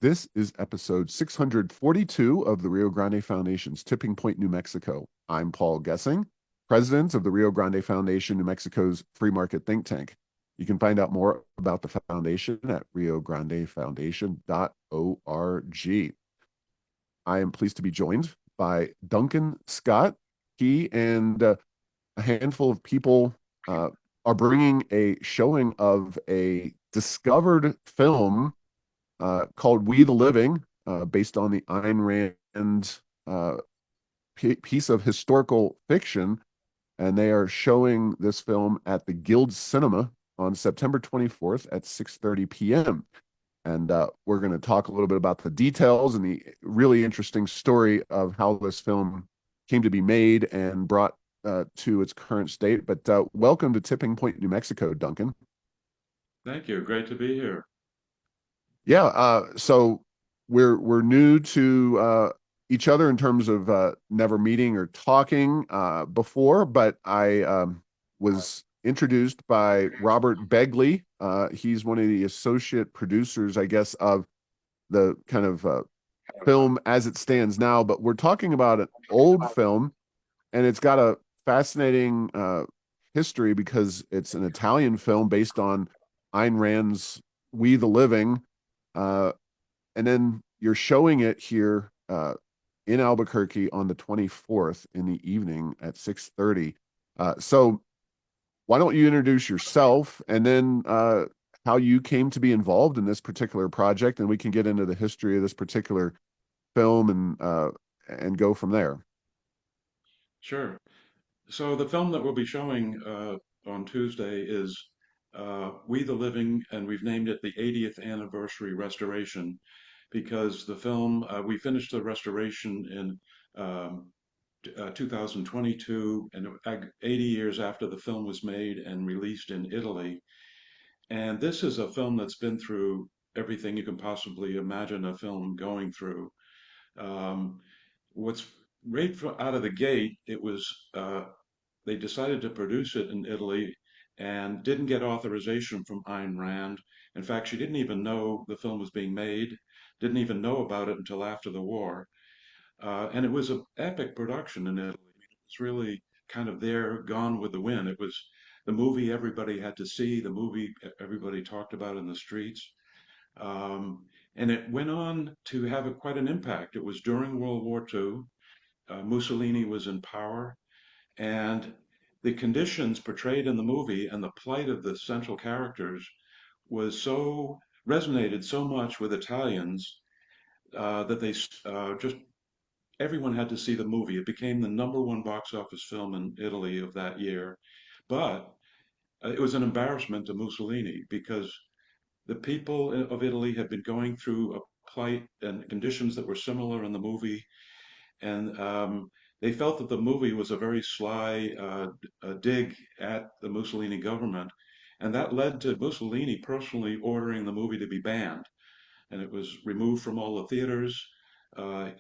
This is episode 642 of the Rio Grande Foundation's Tipping Point, New Mexico. I'm Paul Gessing, president of the Rio Grande Foundation, New Mexico's free market think tank. You can find out more about the foundation at riograndefoundation.org. I am pleased to be joined by Duncan Scott. He and a handful of people are bringing a showing of a discovered film called We the Living, based on the Ayn Rand uh, piece of historical fiction. And they are showing this film at the Guild Cinema on September 24th at 6:30 p.m. And we're going to talk a little bit about the details and the really interesting story of how this film came to be made and brought to its current state. But welcome to Tipping Point, New Mexico, Duncan. Thank you. Great to be here. Yeah, so we're new to each other in terms of never meeting or talking before, but I was introduced by Robert Begley. He's one of the associate producers, I guess, of the kind of film as it stands now. But we're talking about an old film, and it's got a fascinating history because it's an Italian film based on Ayn Rand's We the Living. Uh, and then you're showing it here in Albuquerque on the 24th in the evening at 6:30. So why don't you introduce yourself and then how you came to be involved in this particular project, and we can get into the history of this particular film and go from there. Sure. So the film that we'll be showing on Tuesday is We the Living, and we've named it the 80th Anniversary Restoration because the film, we finished the restoration in 2022, and 80 years after the film was made and released in Italy. And this is a film that's been through everything you can possibly imagine a film going through. Um, what's out of the gate, it was they decided to produce it in Italy and didn't get authorization from Ayn Rand. In fact, she didn't even know the film was being made, didn't even know about it until after the war. And it was an epic production in Italy. It's really kind of there, gone with the wind. It was the movie everybody had to see, the movie everybody talked about in the streets. Um, and it went on to have quite an impact. It was during World War II. Mussolini was in power, and the conditions portrayed in the movie and the plight of the central characters was so resonated so much with Italians that they just everyone had to see the movie. It became the #1 box office film in Italy of that year, but it was an embarrassment to Mussolini because the people of Italy had been going through a plight and conditions that were similar in the movie, and they felt that the movie was a very sly dig at the Mussolini government, and that led to Mussolini personally ordering the movie to be banned, and it was removed from all the theaters.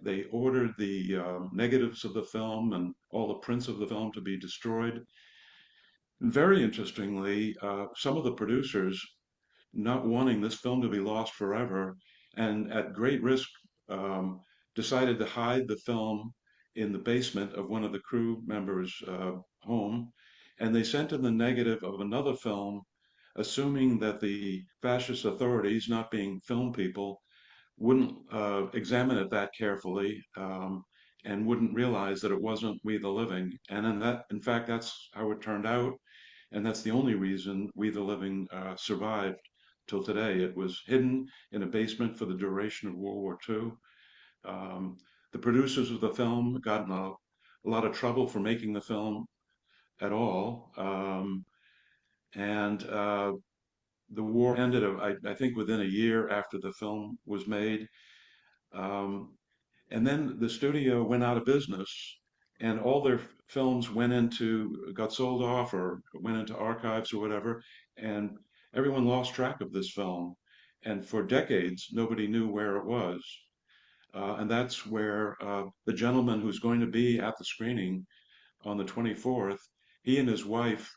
They ordered the negatives of the film and all the prints of the film to be destroyed. And very interestingly, some of the producers, not wanting this film to be lost forever, and at great risk, um, decided to hide the film in the basement of one of the crew members' home. And they sent in the negative of another film, assuming that the fascist authorities, not being film people, wouldn't examine it that carefully, and wouldn't realize that it wasn't We the Living. And in fact, that's how it turned out. And that's the only reason We the Living survived till today. It was hidden in a basement for the duration of World War II. Um, the producers of the film got in a lot of trouble for making the film at all. And The war ended, I think, within a year after the film was made. Um, and then the studio went out of business, and all their films got sold off or went into archives or whatever, and everyone lost track of this film. And for decades, nobody knew where it was. And that's where the gentleman who's going to be at the screening on the 24th, he and his wife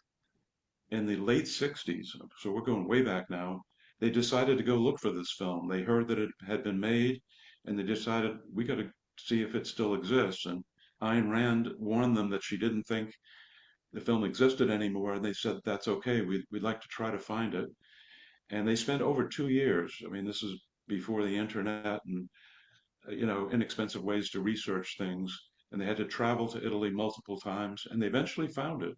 in the late 60s, so we're going way back now, they decided to go look for this film. They heard that it had been made and they decided we got to see if it still exists. And Ayn Rand warned them that she didn't think the film existed anymore. And they said, that's okay. We'd like to try to find it. And they spent over 2 years. I mean, this is before the internet and, inexpensive ways to research things. And they had to travel to Italy multiple times and they eventually found it.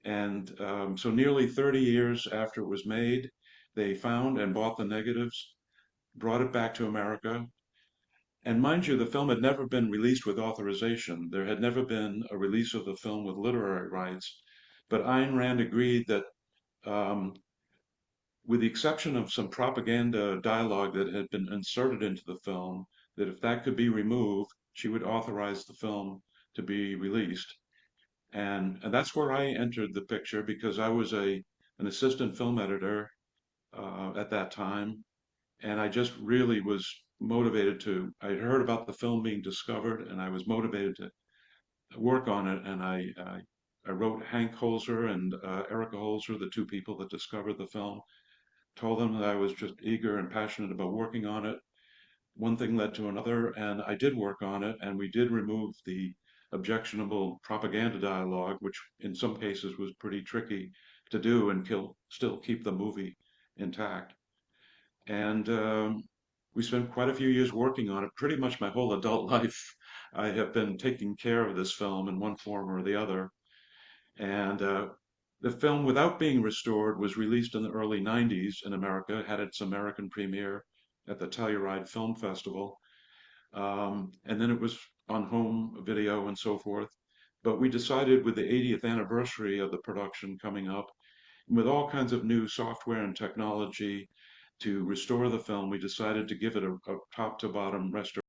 And so nearly 30 years after it was made, they found and bought the negatives, brought it back to America. And mind you, the film had never been released with authorization. There had never been a release of the film with literary rights. But Ayn Rand agreed that, um, with the exception of some propaganda dialogue that had been inserted into the film, that if that could be removed, she would authorize the film to be released. And that's where I entered the picture because I was an assistant film editor at that time, and I just really was motivated to. I had heard about the film being discovered, and I was motivated to work on it. And I wrote Hank Holzer and Erica Holzer, the two people that discovered the film, told them that I was just eager and passionate about working on it. One thing led to another, and I did work on it, and we did remove the objectionable propaganda dialogue, which in some cases was pretty tricky to do and still keep the movie intact. And we spent quite a few years working on it. Pretty much my whole adult life, I have been taking care of this film in one form or the other. And the film, without being restored, was released in the early 90s in America, had its American premiere at the Telluride Film Festival. And then it was on home video and so forth. But we decided with the 80th anniversary of the production coming up, with all kinds of new software and technology to restore the film, we decided to give it a top to bottom restoration.